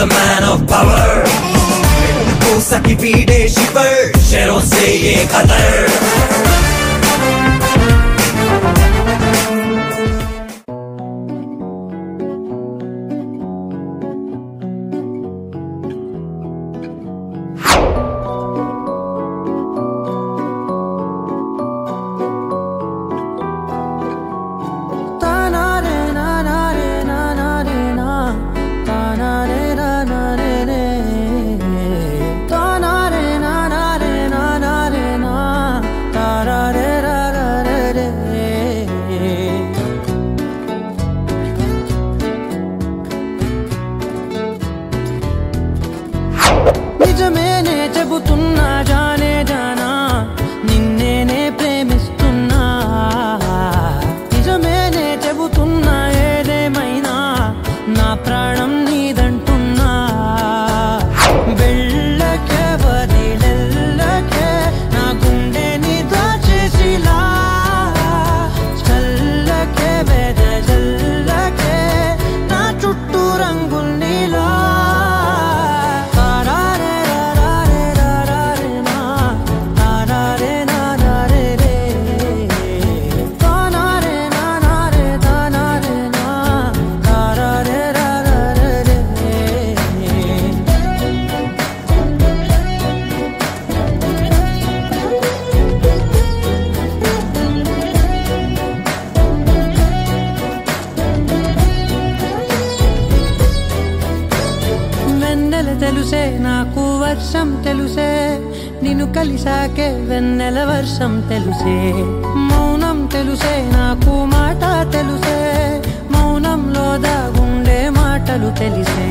the man of power. Pusa की पीड़े शिवर शेरों से ये खतर. నిజమేనే చెబుతున్నా జానే జానా నిన్నేనే ప్రేమిస్తున్నా నిజమేనే చెబుతున్నా ఏదేమైనా నా ప్రాణం నీదంటున్నా వెళ్ళకే వదిలెళ్ళకే నా గుండెని దాచేసిలా చల్లకే వెదజల్లకే నా చుట్టూ రంగుల్నిలా తెలుసే నాకు వర్షం తెలుసే నిన్ను కలిసాకే వెన్నెల వర్షం తెలుసే మౌనం తెలుసే నాకు మాట తెలుసే మౌనంలో దాగుండే మాటలు తెలిసే